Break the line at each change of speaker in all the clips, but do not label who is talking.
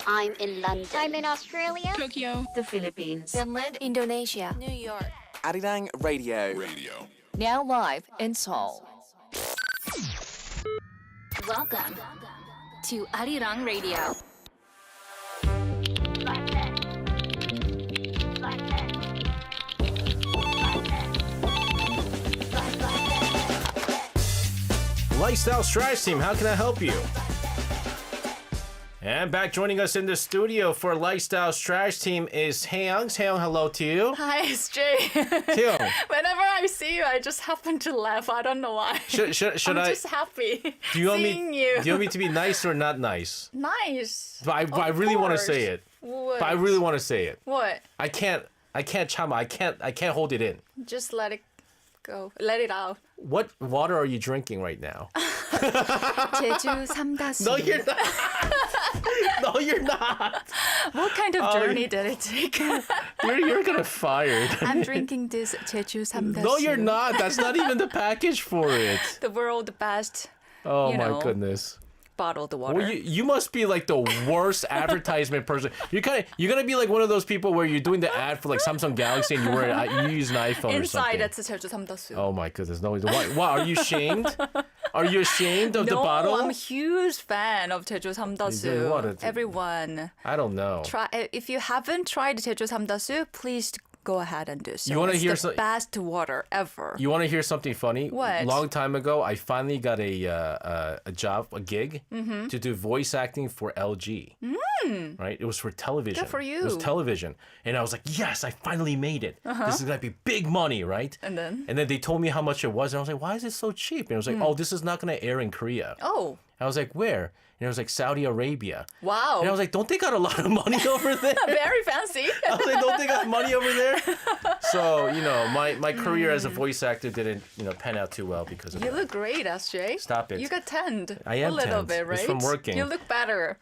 I'm in London.
I'm in Australia.
Tokyo,
the Philippines,
Finland,
Indonesia,
New York.
Arirang Radio.
now live in Seoul.
Welcome to Arirang Radio.
Lifestyle Strategy Team, how can I help you? And back joining us in the studio for Lifestyle Strategy Team is Haeyoung. Haeyoung, hello to you.
Hi, it's Jay.
Haeyoung,
Whenever I see you, I just happen to laugh. I don't know why.
should
I'm
I?
just happy
Do you want
seeing
me?
you.
Do you want me to be nice or not nice?
Nice.
But I really want to say it.
What?
But I really want to say it.
What?
I can't, chama. I can't hold it in.
Just let it go. Let it out.
What water are you drinking right now?
제주 삼다수.
No, you're not. No, you're not.
What kind of journey did it take?
You're gonna fired.
I'm drinking this 제주 삼다수.
No, you're not. That's not even the package for it.
The world's best
Oh
You
my
know.
goodness.
bottled water.
Well, you must be like the worst advertisement person. You're gonna be like one of those people where you're doing the ad for like Samsung Galaxy and you use an iPhone or something.
Inside, that's 제주 삼다수.
Oh my goodness, no. What are you ashamed? Are you ashamed of the bottle?
I'm a huge fan of 제주 삼다수.
What?
Everyone,
I don't know.
try. If you haven't tried 제주 삼다수, please go ahead and do so.
You wanna
It's
hear
the
some-
best water ever.
You want to hear something funny?
What?
Long time ago, I finally got a job, a gig,
Mm-hmm.
to do voice acting for LG. Right? It was for television.
Good for you.
It was television, and I was like, yes, I finally made it. This is gonna be big money, right?
And then?
they told me how much it was, and I was like, why is it so cheap? And I was like, oh, this is not gonna air in Korea.
Oh,
I was like, where? And it was like Saudi Arabia.
wow.
And I was like, don't they got a lot of money over there?
Very fancy.
I was like, don't they got money over there? So, my career as a voice actor didn't, pan out too well because of
You
that.
look great, SJ.
Stop it.
You got tanned.
I am
a little
tanned.
bit, right?
It's from working.
You look better.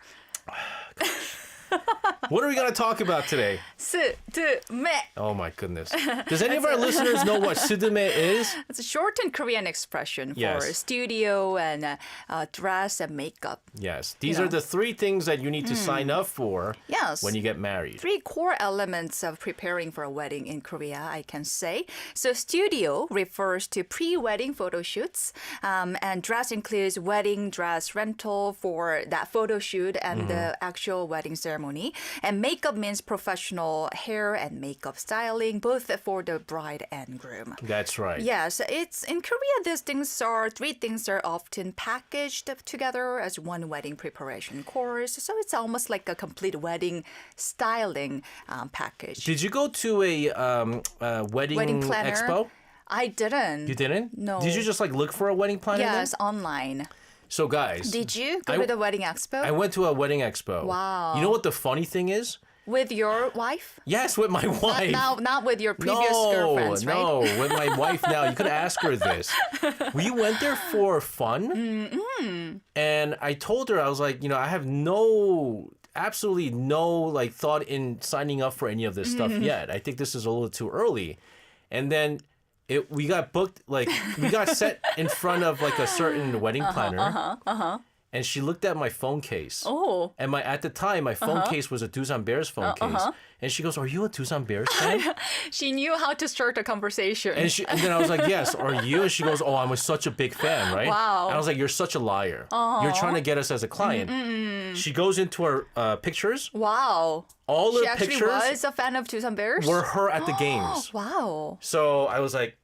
What are we going to talk about today?
스드메.
Oh my goodness. Does any of our listeners know what sudume is?
It's a shortened Korean expression for
Yes.
studio and dress and makeup.
Yes. These
Yeah.
are the three things that you need to sign up for
Yes.
when you get married.
Three core elements of preparing for a wedding in Korea, I can say. So, studio refers to pre-wedding photo shoots, and dress includes wedding dress rental for that photo shoot and the actual wedding ceremony. And makeup means professional hair and makeup styling, both for the bride and groom.
That's right.
Yes, it's in Korea. Three things are often packaged together as one wedding preparation course. So it's almost like a complete wedding styling package.
Did you go to a wedding
Planner?
expo?
I didn't.
You didn't?
No.
Did you just look for a wedding planner? then?
Yes, online.
So guys,
Did you go
I-
to the wedding expo
I went to a wedding expo.
Wow.
You know what the funny thing is?
with your wife?
Yes, with my wife.
Not with your previous girlfriends, right?
No, with my wife now. You could ask her this. We went there for fun.
Mm-hmm.
And I told her, I was like, I have absolutely no thought in signing up for any of this stuff
Mm-hmm.
yet. I think this is a little too early. And then we got booked, we got set in front of a certain wedding planner. And she looked at my phone case.
Oh.
And at the time, my phone case was a Doosan Bears phone case. And she goes, "Are you a Doosan Bears fan?"
She knew how to start a conversation.
and then I was like, "Yes." Are you? And she goes, "Oh, I'm such a big fan, right?"
Wow.
And I was like, "You're such a liar. You're trying to get us as a client." She goes into her pictures.
Wow.
All
She
her
actually
pictures
was a fan of Tucson Bears?
were her at the games.
Wow.
So I was like,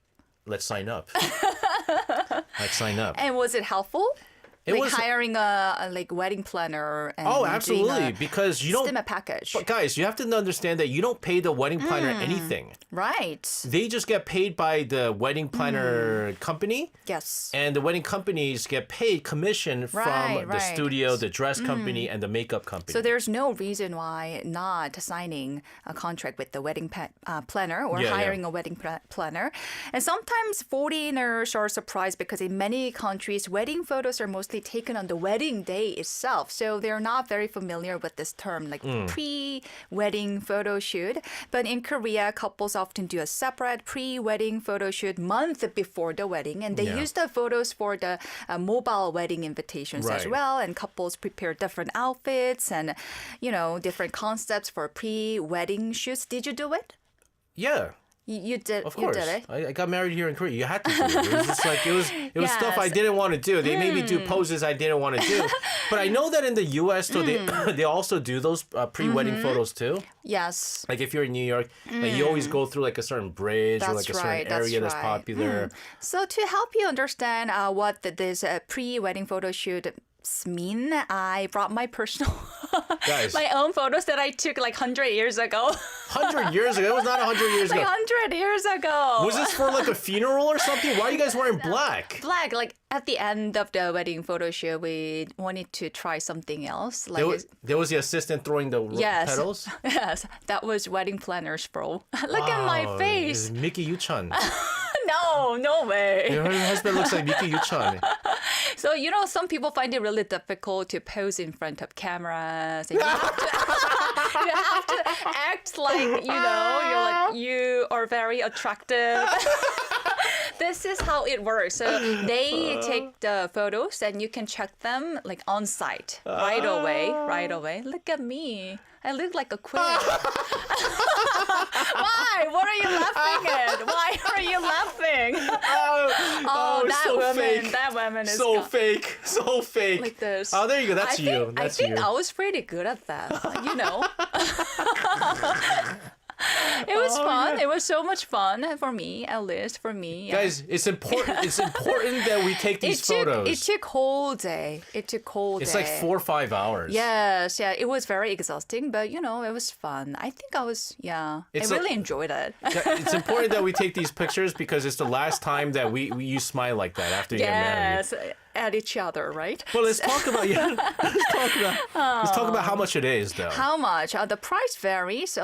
"Let's sign up." Let's sign up.
And was it helpful?
It
like
was-
hiring a wedding planner and
Oh,
doing
absolutely. Because you don't.
a package.
But guys, you have to understand that you don't pay the wedding planner anything.
Right.
They just get paid by the wedding planner company.
Yes.
And the wedding companies get paid commission from
Right,
the
right.
studio, the dress company, and the makeup company.
So there's no reason why not signing a contract with the wedding planner or
Yeah,
hiring a wedding planner. And sometimes foreigners are surprised because in many countries, wedding photos are most mostly taken on the wedding day itself. So they're not very familiar with this term, like pre-wedding photo shoot. But in Korea, couples often do a separate pre-wedding photo shoot month before the wedding. And they use the photos for the mobile wedding invitations as
Right.
well. And couples prepare different outfits and, different concepts for pre-wedding shoots. Did you do it?
Yeah.
You did.
Of
You
course,
did it.
I got married here in Korea. You had to do it. It was just like it was stuff I
Yes.
didn't want to do. They made me do poses I didn't want to do. But I know that in the U.S. though they also do those pre-wedding photos too.
Yes.
Like if you're in New York, like you always go through like a certain bridge or
That's
like a
right,
certain area
that's
that's
right.
popular.
So to help you understand what this pre-wedding photo shoot mean, I brought my personal,
Guys,
my own photos that I took like 100 years ago.
100 years ago. It was not 100 years
like
ago.
100 years ago.
Was this for like a funeral or something? Why are you guys wearing black?
Black, like at the end of the wedding photo shoot, we wanted to try something else. Like
There was the assistant throwing the
Yes.
petals.
yes, that was wedding planners, bro. Look at my
Wow,
face.
it's Mickey Yuchan.
No way.
Her husband looks like Mickey Yuchan.
So, some people find it really difficult to pose in front of cameras. And you have to, you have to act like, you are very attractive. This is how it works. So they take the photos and you can check them like on site right away. Look at me. I look like a queen. Why? What are you laughing at? Why are you laughing?
Oh,
that
so
woman.
fake.
That woman is
So
gone.
fake. So fake.
Like this.
Oh, there you go. That's you.
I
That's
think
you.
I was pretty good at that. It was fun.
yeah.
It was so much fun for me, at least for me. Yeah.
Guys, it's important. It's important that we take these photos.
It took whole day.
It's like 4 or 5 hours.
Yes, yeah. It was very exhausting, but it was fun. I think I
It's
really enjoyed it.
It's important that we take these pictures because it's the last time that you smile like that after you get married.
Yes, at each other, right?
But let's talk about let's talk about how much it is though.
How much? The price varies.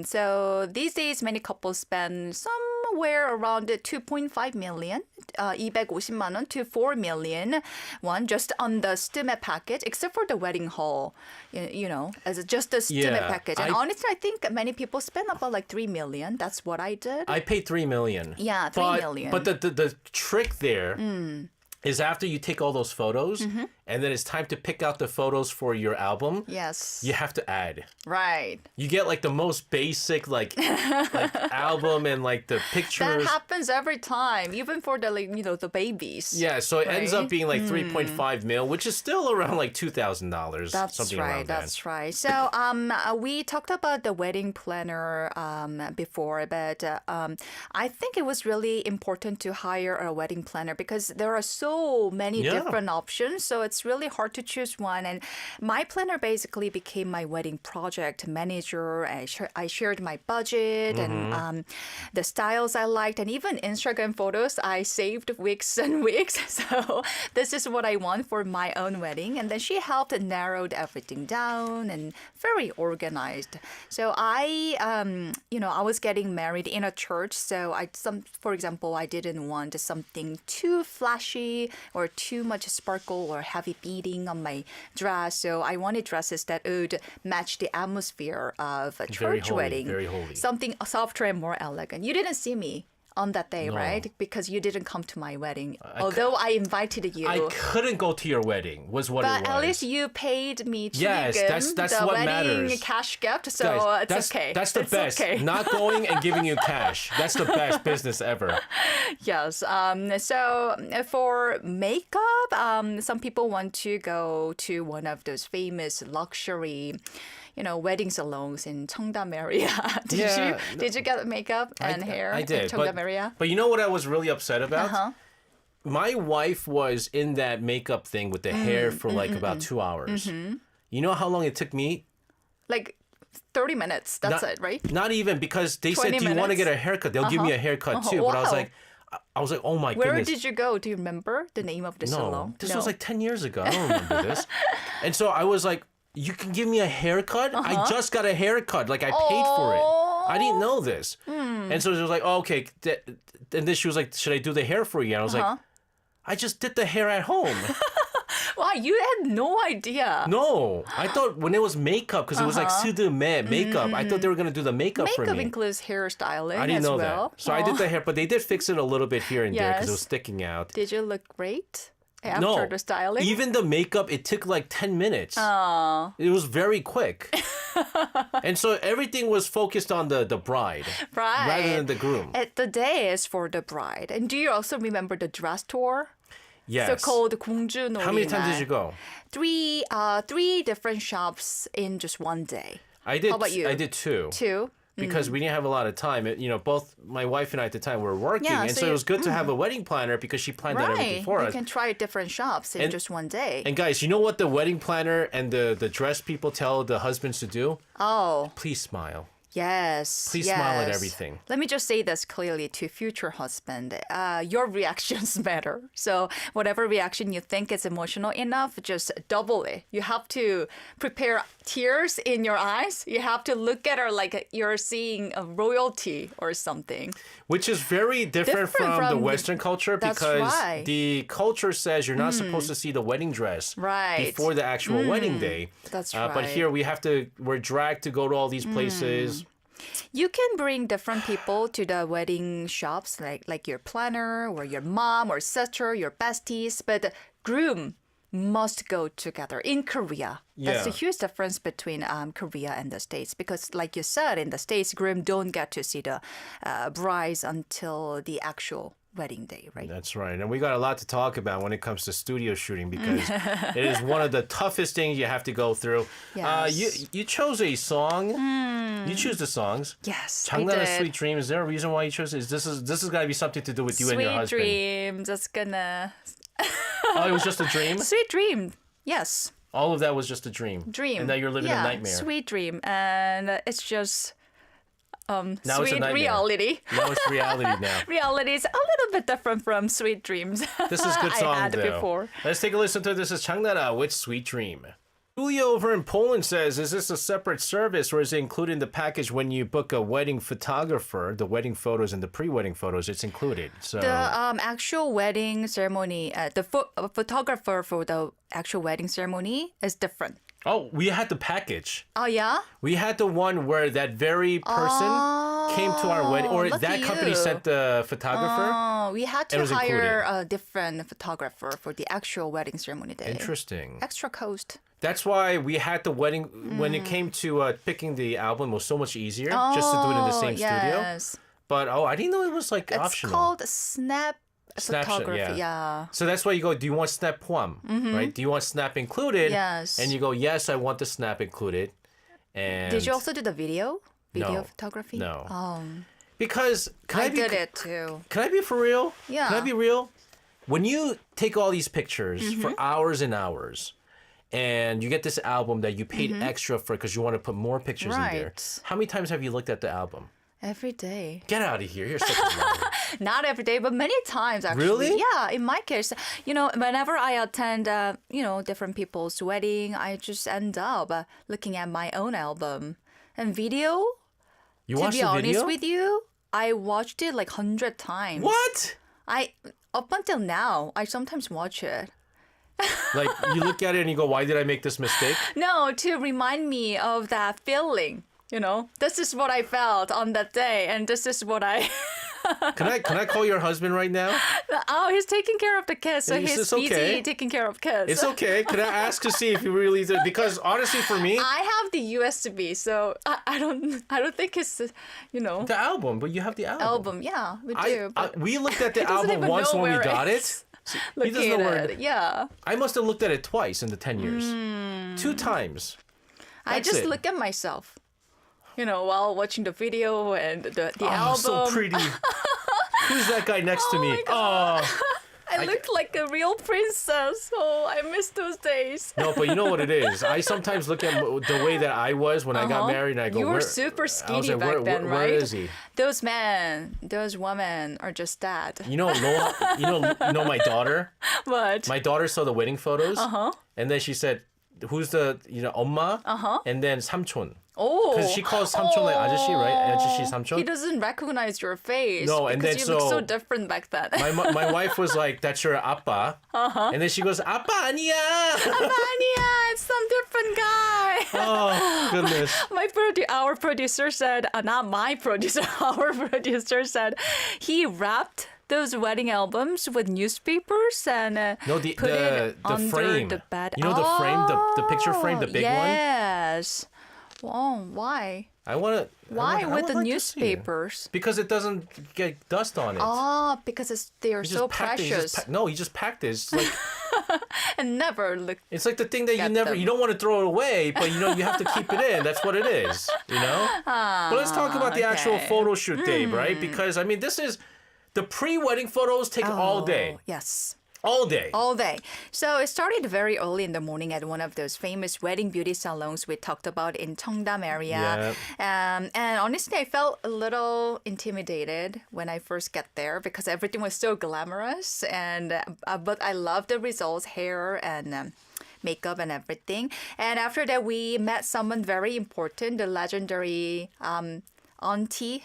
So these days, many couples spend somewhere around 2.5 million, 250만 원 to 4 million won just on the 스팀의 package, except for the wedding hall, as just the 스팀의
Yeah,
package. And honestly, I think many people spend about like 3 million. That's what I did.
I paid 3 million.
Yeah, 3 million.
But the trick there is after you take all those photos and then it's time to pick out the photos for your album.
Yes.
You have to add.
Right.
You get like the most basic like album and like the
That
pictures.
happens every time, even for the the babies.
Yeah, so it ends up
Right?
being like 3.5 mil, which is still around like $2,000.
That's
something
right.
around that.
That's right. So we talked about the wedding planner before, but I think it was really important to hire a wedding planner because there are so many
Yeah.
different options. So it's really hard to choose one. And my planner basically became my wedding project manager. I shared my budget and the styles I liked, and even Instagram photos I saved weeks and weeks. So this is what I want for my own wedding. And then she helped and narrowed everything down and very organized. So I was getting married in a church. So for example, I didn't want something too flashy or too much sparkle or heavy beading on my dress. So I wanted dresses that would match the atmosphere of a
Very
church
holy,
wedding.
very holy.
Something softer and more elegant. You didn't see me on that day,
No.
right? Because you didn't come to my wedding. Although I invited you.
I couldn't go to your wedding, was what
but
it was.
at least you paid me
Yes,
that's
that's
the
what
wedding
matters.
cash gift. So
Guys,
it's okay.
That's the
It's
best.
okay.
Not going and giving you cash. That's the best business ever.
Yes. So for makeup, some people want to go to one of those famous luxury, wedding salons in Cheongdam area.
Yeah.
Did you get makeup and hair
I did.
in Cheongdam area?
But you know what I was really upset about?
Uh-huh.
My wife was in that makeup thing with the hair for like about 2 hours. You know how long it took me?
Like 30 minutes. That's
Not-
it, right?
Not even, because they said,
20
do you want to
minutes?
get a haircut? They'll give me a haircut too. But I was
Wow.
like, oh my
Where
goodness.
did you go? Do you remember the name of the
No,
salon?
this was like 10 years ago. I don't remember this. And so I was like, you can give me a haircut? I just got a haircut. Like I paid for it. I didn't know this. And so she was like, oh, okay. And then she was like, should I do the hair for you? And I was like, I just did the hair at home.
Wow, you had no idea.
No, I thought when it was makeup, because it was like 수드메 makeup. I thought they were gonna do the makeup for
Makeup
me.
includes hairstyling
I didn't
as
know
well.
that. So I did the hair, but they did fix it a little bit here and there because it was
Yes.
sticking out.
Did you look great after
No,
the styling?
even the makeup, it took like 10 minutes. It was very quick. And so everything was focused on the bride
Right.
rather than the groom.
The day is for the bride. And do you also remember the dress tour?
Yes.
So-called 공주놀이.
How many times did you go?
Three different shops in just one day.
I did.
How about you?
I did two.
Two.
Because we didn't have a lot of time. Both my wife and I at the time were working,
Yeah,
and
so
so it
you-
was good to have a wedding planner because she planned out everything
Right.
for
You
us.
can try different shops in
And-
just one day.
And guys, you know what the wedding planner and the dress people tell the husbands to do?
Oh,
Please smile.
yes.
Please smile at everything.
Let me just say this clearly to future husband. Your reactions matter. So whatever reaction you think is emotional enough, just double it. You have to prepare tears in your eyes. You have to look at her like you're seeing a royalty or something.
Which is very different
Different
from the
from the-
Western culture
That's
because
right.
the culture says you're not supposed to see the wedding dress
Right.
before the actual wedding day.
That's
But
right.
here we're dragged to go to all these places.
You can bring different people to the wedding shops, like your planner or your mom or sister, your besties, but the groom must go together in Korea. That's the
Yeah.
huge difference between Korea and the States because, like you said, in the States, groom don't get to see the brides until the actual wedding day, right?
That's right. And we got a lot to talk about when it comes to studio shooting because it is one of the toughest things you have to go through.
Yes.
You chose a song. You choose the songs.
Yes, I
장난아
did.
Sweet Dream. Is there a reason why you chose it? This is got to be something to do with you and your
Sweet
husband.
dream, just gonna
Oh, it was just a dream?
sweet dream. Yes.
All of that was just a dream.
Dream.
And now you're living
yeah,
a nightmare.
Sweet dream. And it's just
Now it's a
sweet
nightmare.
reality.
Now it's reality now.
Reality is a little bit different from sweet dreams.
This is good song
I had
though.
before.
Let's take a listen to this is 장나라 with Sweet Dream. Julia over in Poland says, is this a separate service or is it included in the package when you book a wedding photographer, the wedding photos and the pre-wedding photos, it's included. So
The actual wedding ceremony, the photographer for the actual wedding ceremony is different.
Oh, we had the package.
Oh, yeah?
We had the one where that very person came to our wedding or
look
that
at
company
you.
sent the photographer.
Oh, we had
It
to
was
hire
included.
a different photographer for the actual wedding ceremony day.
Interesting.
Extra cost.
That's why we had the wedding when it came to picking the album it was so much easier just to do it in the same studio.
Yes.
But I didn't know it was like
It's
optional.
called snap
Snapshot,
photography.
yeah. So that's why you go, do you want snap poem? Right? Do you want snap included?
Yes.
And you go, yes, I want the snap included. And
Did you also do the video? Video
No.
photography?
No.
Oh,
because
I did it too.
Can I be for real?
Yeah.
Can I be real? When you take all these pictures
Mm-hmm.
for hours and hours, and you get this album that you paid extra for because you want to put more pictures in there.
Mm-hmm. Right.
How many times have you looked at the album?
Every day.
Get out of here. You're such a liar.
Not every day, but many times actually.
Really?
Yeah, in my case, whenever I attend, different people's wedding, I just end up looking at my own album and video.
You
To
watched
be
the
honest
video?
with you, I watched it like 100 times.
What?
Up until now, I sometimes watch it.
Like you look at it and you go, why did I make this mistake?
No, to remind me of that feeling. This is what I felt on that day, and this is what I.
Can I call your husband right now?
Oh, he's taking care of the kids, so
It's
he's
okay.
busy taking care of kids.
It's okay. Can I ask to see if you really did? Because honestly, for me,
I have the USB, so I don't think it's
the album, but you have the album.
album. Yeah, we do. but
we looked at the
he doesn't
album
even
once
know
when we
where
got
it's
it. He doesn't know where.
located. Yeah,
I must have looked at it twice in the 10 years. 2 times.
I
That's
just
it.
look at myself, while watching the video and the
Oh,
album.
so pretty. Who's that guy next to me? Oh.
I looked like a real princess. Oh, I miss those days.
No, but you know what it is? I sometimes look at the way that I was when I got married and I go,
You were
where,
super
I was
skinny
like,
back then,
where
right?
is he?
Those men, those women are just that.
You know, my daughter?
But
My daughter saw the wedding photos. And then she said, who's the, 엄마? And then 삼촌.
Oh.
Because she calls 삼촌 like 아저씨, right? 아저씨 삼촌.
He doesn't recognize your face.
No, and
because
then
you look so
so-
different back then.
My wife was like, "That's your 아빠," and then she goes, "아빠 아니야."
Anya, it's some different guy.
Oh goodness.
Our producer said, not my producer, our producer said he wrapped those wedding albums with newspapers and
No, the
put it
the
under
frame.
the bed.
You know the frame, the picture frame, the big one.
Yes. Oh, why?
I want to.
Why with the
like
newspapers?
Because it doesn't get dust on it.
Oh, because they are
You
so
just packed it, you
precious
just no, you just packed it. It's like
and never look.
it's like the thing that you
Get
never
them.
you don't want to throw it away, but you have to keep it in. That's what it is, you know. But let's talk about the actual
okay.
photo shoot, Dave, right? Because I mean, this is the pre-wedding photos take all day,
Yes.
all day.
All day. So it started very early in the morning at one of those famous wedding beauty salons we talked about in Cheongdam area. And honestly, I felt a little intimidated when I first got there because everything was so glamorous. And but I loved the results, hair and makeup and everything. And after that, we met someone very important, the legendary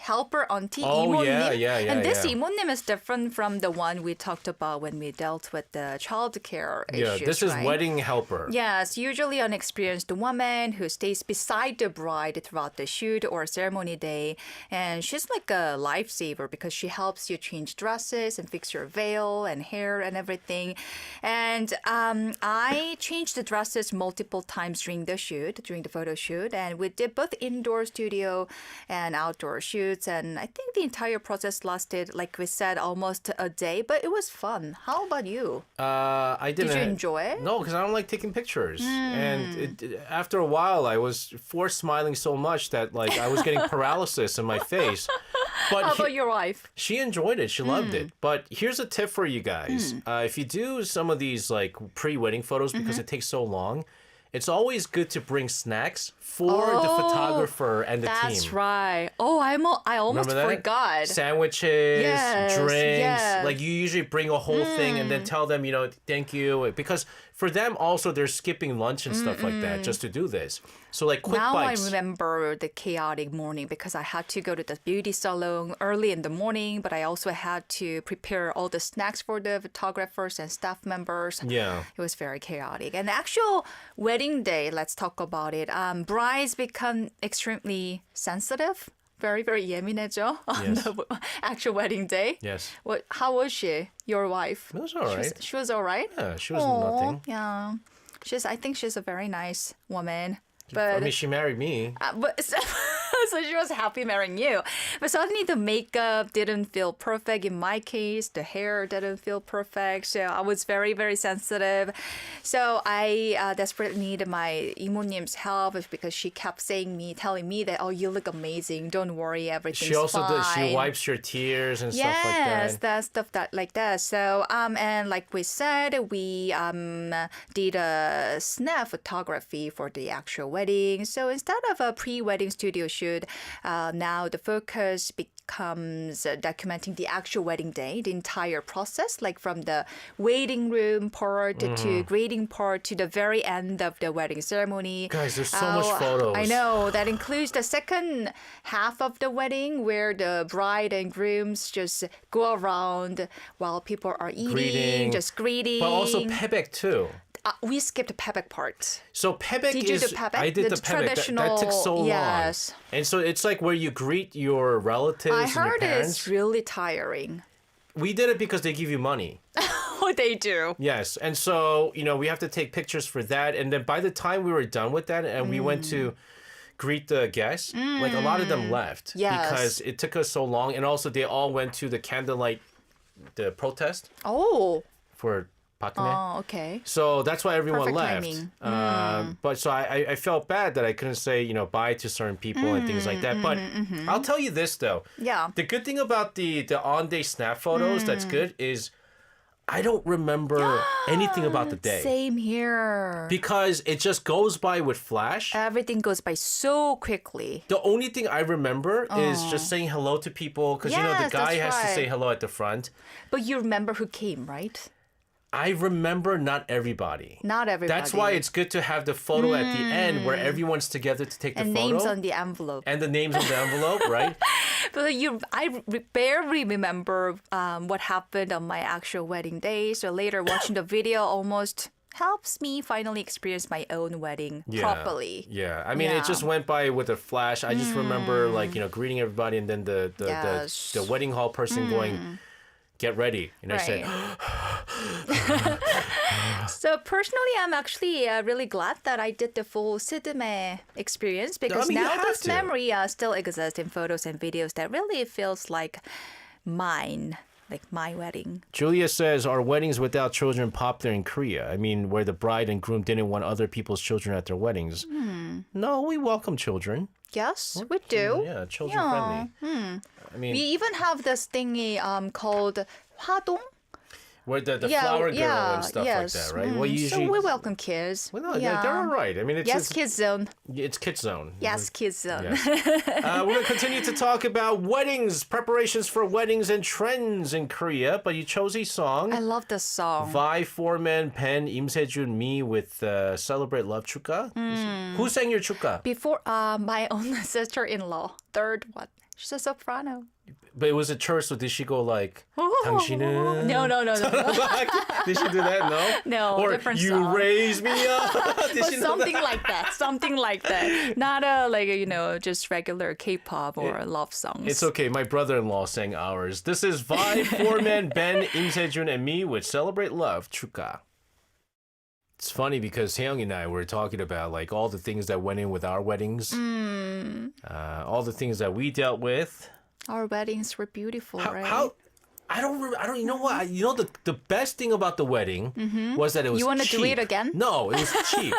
helper auntie
Oh,
이모님.
yeah,
And this
yeah.
이모님 is different from the one we talked about when we dealt with the childcare
Yeah,
issues.
this is
right?
wedding helper.
Yes, usually an experienced woman who stays beside the bride throughout the shoot or ceremony day. And she's like a lifesaver because she helps you change dresses and fix your veil and hair and everything. And I changed the dresses multiple times during the photo shoot. And we did both indoor studio and outdoor shoots. And I think the entire process lasted, like we said, almost a day, but it was fun. How about you?
I didn't.
you enjoy it?
No, because I don't like taking pictures. And after a while, I was forced smiling so much that like I was getting paralysis in my face. But
How about your wife?
she enjoyed it. She loved it. But here's a tip for you guys: if you do some of these like pre-wedding photos because it takes so long, it's always good to bring snacks for the photographer and the
That's
team.
right. Oh, I almost
Remember that?
forgot.
Sandwiches,
Yes,
drinks.
yes.
Like you usually bring a whole thing and then tell them, thank you. Because for them also they're skipping lunch and stuff like that just to do this. So like quick
Now
bites.
I remember the chaotic morning because I had to go to the beauty salon early in the morning, but I also had to prepare all the snacks for the photographers and staff members.
Yeah.
It was very chaotic. And the actual wedding day, let's talk about it. Brides become extremely sensitive. Very, very 예민해져 on
Yes.
the actual wedding day.
Yes.
How was she, your wife?
It was all right.
She was all right?
Yeah, she was
Aw,
nothing.
Yeah. I think she's a very nice woman.
I
But
mean, she married me.
but so she was happy marrying you. But suddenly the makeup didn't feel perfect in my case. The hair didn't feel perfect. So I was very, very sensitive. So I desperately needed my 이모님's help because she kept telling me that, oh, you look amazing. Don't worry, everything's
She also
fine.
she wipes your tears and stuff like
Yes,
that.
that stuff like that. So and like we said, we did a snap photography for the actual wedding. So instead of a pre-wedding studio shoot, now the focus becomes documenting the actual wedding day, the entire process, like from the waiting room part to greeting part to the very end of the wedding ceremony.
Guys, there's so much photos.
I know. That includes the second half of the wedding where the bride and grooms just go around while people are eating,
Greeting.
just greeting.
But also pebek too.
We skipped the pebek part.
So pebek
Did you
is
do pebek?
I did
The
the pebek. That
traditional-
took so
yes.
long. And so it's like where you greet your relatives
I
and your
heard
parents.
it's really tiring.
We did it because they give you money.
Oh, they do.
Yes. And so, we have to take pictures for that. And then by the time we were done with that and we went to greet the guests, like a lot of them left
Yes.
because it took us so long. And also they all went to the candlelight, the protest
Oh.
for Park Geun-hye.
Oh, okay.
So that's why everyone
Perfect
left.
timing.
But so I felt bad that I couldn't say, bye to certain people and things like that. But I'll tell you this though.
Yeah.
The good thing about the on-day snap photos that's good is I don't remember anything about the day.
Same here.
Because it just goes by with flash.
Everything goes by so quickly.
The only thing I remember is just saying hello to people because the
Yes,
guy
that's
has to say
right.
hello at the front.
But you remember who came, right?
I remember not everybody.
Not everybody.
That's why it's good to have the photo at the end where everyone's together to take the
and
photo.
names on the envelope.
And the names on the envelope, right?
But barely remember what happened on my actual wedding day. So later, watching the video almost helps me finally experience my own wedding properly.
Yeah, I mean, it
Yeah.
just went by with a flash. I just remember, like, greeting everybody, and then the
Yes.
the wedding hall person going, "Get ready," and I said,
So personally, I'm actually really glad that I did the full Sidume experience because
I mean, you
now
have
this
to.
memory still exists in photos and videos that really feels like mine, like my wedding.
Julia says, "Are weddings without children popular in Korea? I mean, where the bride and groom didn't want other people's children at their weddings." No, we welcome children.
Yes, we do.
Yeah, children friendly. I mean,
We even have this thingy called 화동.
where the flower girl and stuff
yes.
like that, right? Well, you
So
usually,
we welcome kids.
well, no, they're all right. I mean,
Yes, kids zone.
it's kids zone.
Yes, kids zone.
Yes. We're going to continue to talk about weddings, preparations for weddings, and trends in Korea. But you chose a song.
I love this song.
Vi, Foreman, Pen, Im Sejun, me with Celebrate Love Chuka. Who sang your chuka?
Before my own sister-in-law, third one. She's a soprano.
But it was a church, so did she go like, 당신은?
No.
Did she do that? No?
No,
Or
different
you
song.
raise me up? Did
But
she know
something
that?
like that. Something like that. Not just regular K-pop or love songs.
It's okay. My brother-in-law sang ours. This is Vi, Foreman, Ben, Im Sejun, and me with Celebrate Love, Chuka. It's funny because Haeyoung and I were talking about like all the things that went in with our weddings, all the things that we dealt with.
Our weddings were beautiful, right?
I don't. You know what? You know the best thing about the wedding was that it was.
You wanna
cheap.
do it again?
No, it was cheap.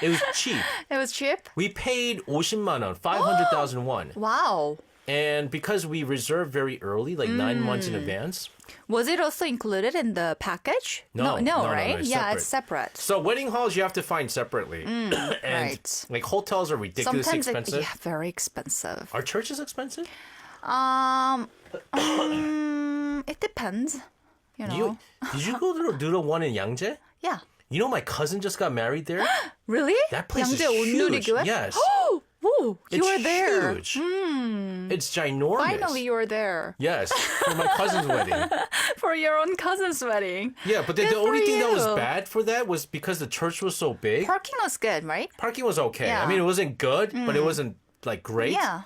It was cheap.
It was cheap?
We paid 50만 원, 500,000 won.
Wow.
And because we reserved very early, like 9 months in advance.
Was it also included in the package?
No,
right?
it's
Yeah,
separate.
it's separate.
So wedding halls you have to find separately. And
right.
like hotels are ridiculously
Sometimes
expensive.
yeah, very expensive.
Are churches expensive?
It depends. You know.
Did you go to do the one in Yangjae?
Yeah.
You know my cousin just got married there?
Really?
That place is
양재
huge.
온누리교회?
Yes.
Woo, you
It's
were there.
huge. It's ginormous.
Finally, you were there
Yes, for my cousin's wedding.
for your own cousin's wedding.
Yeah, but the
Good
only
for
thing that was
you.
bad for that was because the church was so big.
Parking was good, right?
Parking was okay.
Yeah.
I mean, it wasn't good, but it wasn't like great.
Yeah.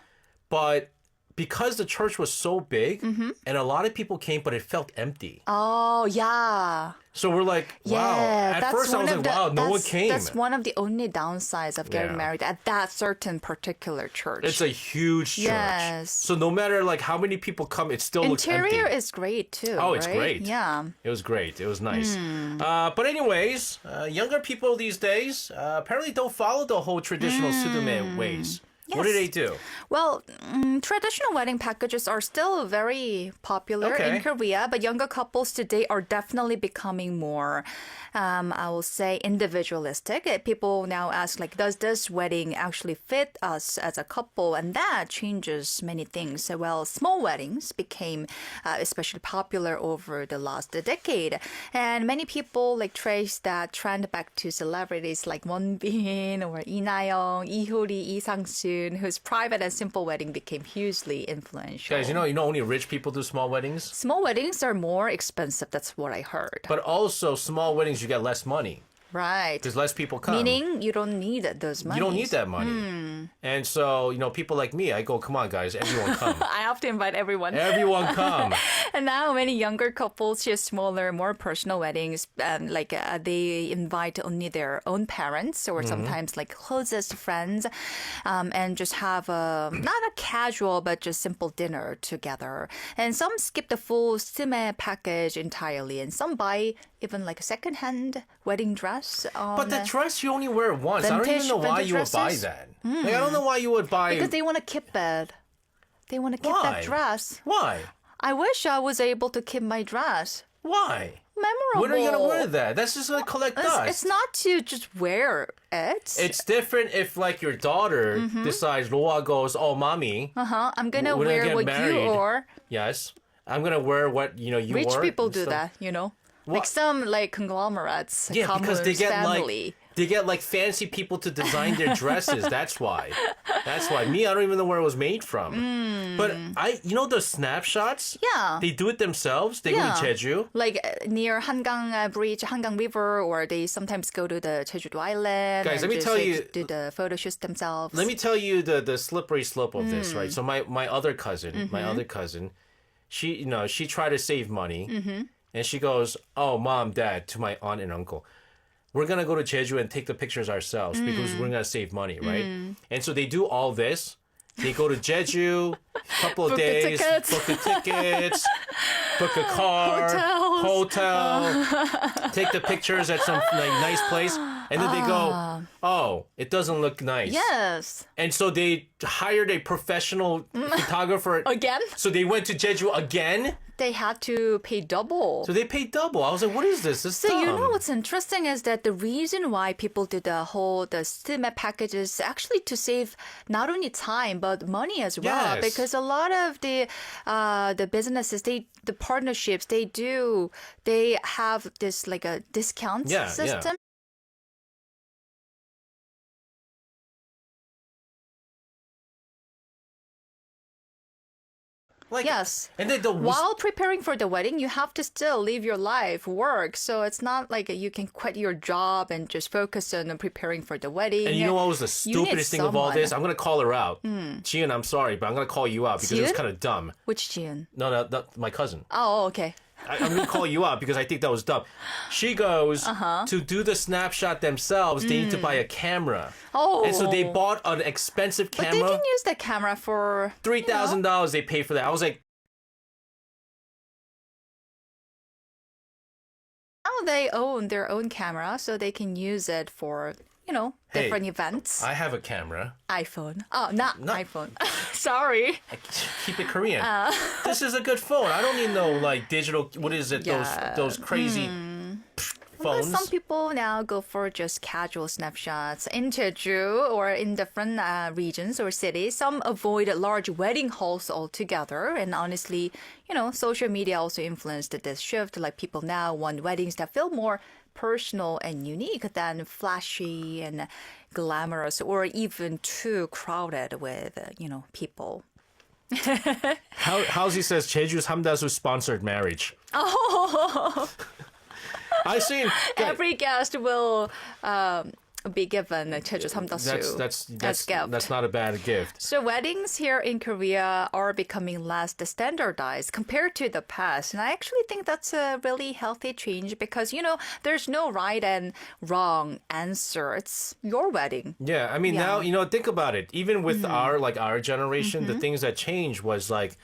But because the church was so big and a lot of people came, but it felt empty.
Oh, yeah.
So we're like, wow.
Yeah,
At first I was like, wow, no one came.
That's one of the only downsides of getting
Yeah.
married at that certain particular church.
It's a huge church.
Yes.
So no matter like how many people come, it still looks
Interior
empty.
is great too.
Oh, it's
right?
great.
Yeah.
It was great. It was nice.
Hmm.
But anyways, younger people these days apparently don't follow the whole traditional sudume ways. What do
Hmm. Yes.
they do?
Well, traditional wedding packages are still very popular
Okay.
in Korea, but younger couples today are definitely becoming more, I will say, individualistic. People now ask, like, does this wedding actually fit us as a couple? And that changes many things. So, well, small weddings became especially popular over the last decade. And many people, like, trace that trend back to celebrities like Wonbin or Lee Na-young, Lee Hyori, Lee Sang-soon, whose private and simple wedding became hugely influential.
Guys, you know only rich people do small weddings?
Small weddings are more expensive. That's what I heard.
But also, small weddings, you get less money
Right.
because less people come.
Meaning you don't need those money.
you don't need that money. And so, people like me, I go, come on, guys, everyone come.
I have to invite everyone.
Everyone come.
And now many younger couples choose smaller, more personal weddings. They invite only their own parents or sometimes like closest friends, and just have not a casual but just simple dinner together. And some skip the full sime package entirely, and some buy even like a secondhand wedding dress.
But the dress, you only wear it once. I don't even know why
vintage
you would buy
dresses?
that. Like, I don't know why you would buy...
because they want to keep it. They want to keep
Why?
that dress.
Why?
I wish I was able to keep my dress.
Why?
Memorable.
When are you going to wear that? That's just like collect dust.
It's not to just wear it.
It's different if, like, your daughter decides, Loa goes, oh, mommy.
I'm gonna
when I
wear
get
what
married,
you wore.
Yes. I'm going to wear what, you
Rich
wore.
people
and
do
stuff.
that, you know. Like some like conglomerates,
Yeah, because they
Commerce
get
family.
they get like fancy people to design their dresses. That's why. That's why. Me, I don't even know where it was made from. But the snapshots.
Yeah.
They do it themselves. They
Yeah.
go to Jeju.
Like near Hangang Bridge, Hangang River, or they sometimes go to the Jeju Island.
Guys,
and
let me
just,
tell
like,
you-
do the photo shoots themselves.
Let me tell you the slippery slope of this,
Mm.
right? So my other cousin,
Mm-hmm.
she tried to save money, and she goes, "Oh, mom, dad," to my aunt and uncle. We're gonna go to Jeju and take the pictures ourselves because we're gonna save money, right? And so they do all this. They go to Jeju, couple of
Book the
days,
tickets.
book the tickets, book a car, hotel, take the pictures at some like nice place, and then they go, "Oh, it doesn't look nice."
Yes.
And so they hired a professional photographer.
Again?
So they went to Jeju again.
They had to pay double.
So they paid double. I was like, what is this? This is
So you
dumb.
know what's interesting is that the reason why people did the STIMA package is actually to save not only time but money as well.
Yes.
Because a lot of the businesses, the partnerships, they have this like a discount
Yeah,
system.
Like,
Yes.
And then the
While preparing for the wedding, you have to still live your life, work. So it's not like you can quit your job and just focus on preparing for the wedding.
And you know what was the
You need
stupidest thing of all
someone. Hmm.
this? I'm gonna call her out. Jian, I'm sorry, but I'm gonna call you out because it was
Jian?
kind of dumb.
Which Jian?
No, my cousin.
Oh, okay.
I'm gonna call you out because I think that was dumb. She goes
Uh-huh.
to do the snapshot themselves. They need to buy a camera.
Oh.
And so they bought an expensive
But they
camera.
can use the camera for
$3,000 they pay for that. I was like,
now they own their own camera, so they can use it for
Hey,
different events.
I have a camera.
iPhone. Oh, not
No.
iPhone. Sorry.
Keep it Korean. This is a good phone. I don't need no like digital. What is it?
Yeah.
Those crazy
Well,
phones.
some people now go for just casual snapshots in Jeju or in different regions or cities. Some avoid large wedding halls altogether. And honestly, social media also influenced this shift. Like people now want weddings that feel more personal and unique than flashy and glamorous or even too crowded with, people.
Howsy says Jeju's Hamdasu sponsored marriage.
Oh,
I seen.
every guest will be given a Jeju Samdasu as gift.
That's not a bad gift.
So weddings here in Korea are becoming less standardized compared to the past. And I actually think that's a really healthy change because, there's no right and wrong answer. It's your wedding.
Yeah, I mean now think about it. Even with our generation, the things that changed was like.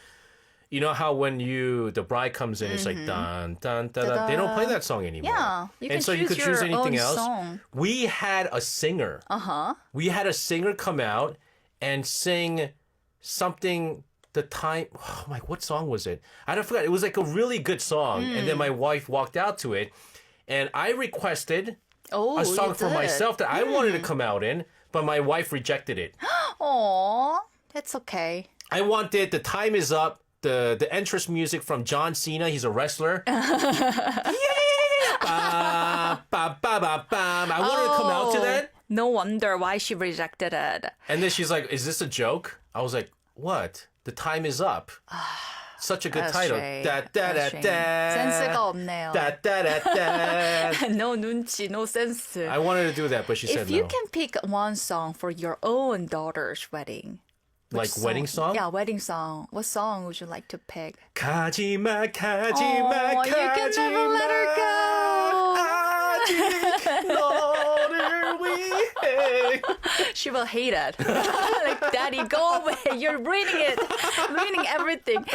You know how when the bride comes in, it's like dun dun dun dun. They don't play that song anymore.
Yeah, you can
and so you
choose
could choose
your
anything
own
else.
song.
We had a singer. We had a singer come out and sing something. The time, oh my, what song was it? I don't forget. It was like a really good song, and then my wife walked out to it, and I requested
Oh,
a song
you
for
did.
myself that I wanted to come out in, but my wife rejected it.
Aw, it's okay.
I wanted The Time Is Up, the entrance music from John Cena. He's a wrestler. Yeah! Ba, ba, ba, ba, bam. I wanted to come out to that.
No wonder why she rejected it.
And then she's like, is this a joke? I was like, what? The Time Is Up. Such a good title. Da, da, da, da.
센스가 없네요.
Da, da, da, da.
No 눈치, no sense.
I wanted to do that, but she said
If you
no.
can pick one song for your own daughter's wedding.
Like wedding song?
Yeah, wedding song. What song would you like to pick?
가지마, 가지마,
Oh, you can never let her go.
아직 너를 위해.
She will hate it. Like, Daddy, go away. You're ruining it. Ruining everything.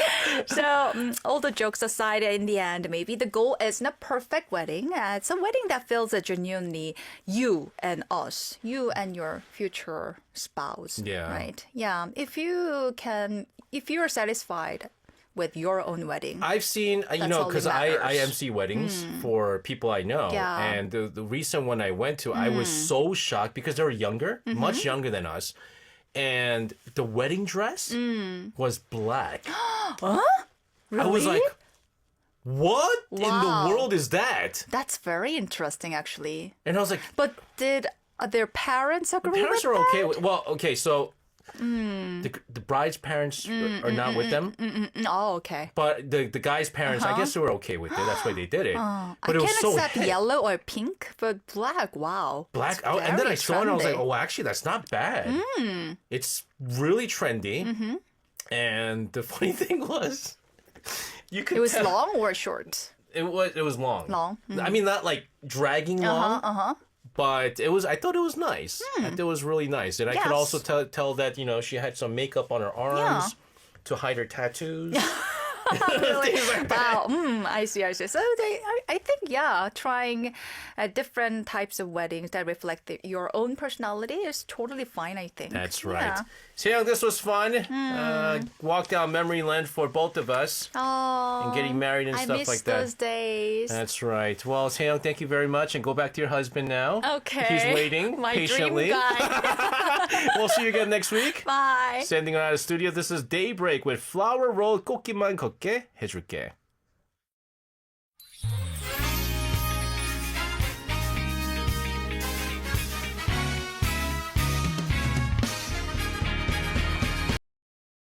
So, all the jokes aside, in the end, maybe the goal isn't a perfect wedding. It's a wedding that feels genuinely you and us, you and your future spouse.
Yeah.
Right? Yeah. If you're satisfied with your own wedding.
I've seen,
all that
because I
matters.
MC weddings for people I know.
Yeah.
And the recent one I went to, I was so shocked because they were younger, much younger than us. And the wedding dress was black.
Huh?
I was
Really?
like, what in
Wow.
the world is that?
That's very interesting, actually.
And I was like,
But did their parents agree
parents
with
are okay
that?
with. Well, okay, so the bride's parents are not with them,
Oh, okay.
but the guy's parents, I guess they were okay with it. That's why they did it.
I
But it was
can
so
accept
hip.
yellow or pink, but black, wow.
Black
That's
out, and then
very
I saw it and I was like,
trendy.
oh, actually, that's not bad. It's really trendy. And the funny thing was, you could
It was
tell,
long or short?
It was long.
Long.
I mean, not like dragging long. But it was. I thought it was nice. I thought it was really nice, and I could
Yes.
also tell that she had some makeup on her arms to hide her tattoos.
Really?
Things like that.
Wow. I see. So I think, trying different types of weddings that reflect your own personality is totally fine, I think.
That's right.
Yeah.
So this was fun. Walk down memory lane for both of us.
Oh,
And getting married and
I
stuff
miss
like that.
those days.
That's right. Well, Taeyong, thank you very much, and go back to your husband now.
Okay.
He's waiting
My
patiently.
dream guy.
We'll see you again next week.
Bye.
Sending out of the studio. This is Daybreak with Flower Roll 꽃길만 걷게 해줄게.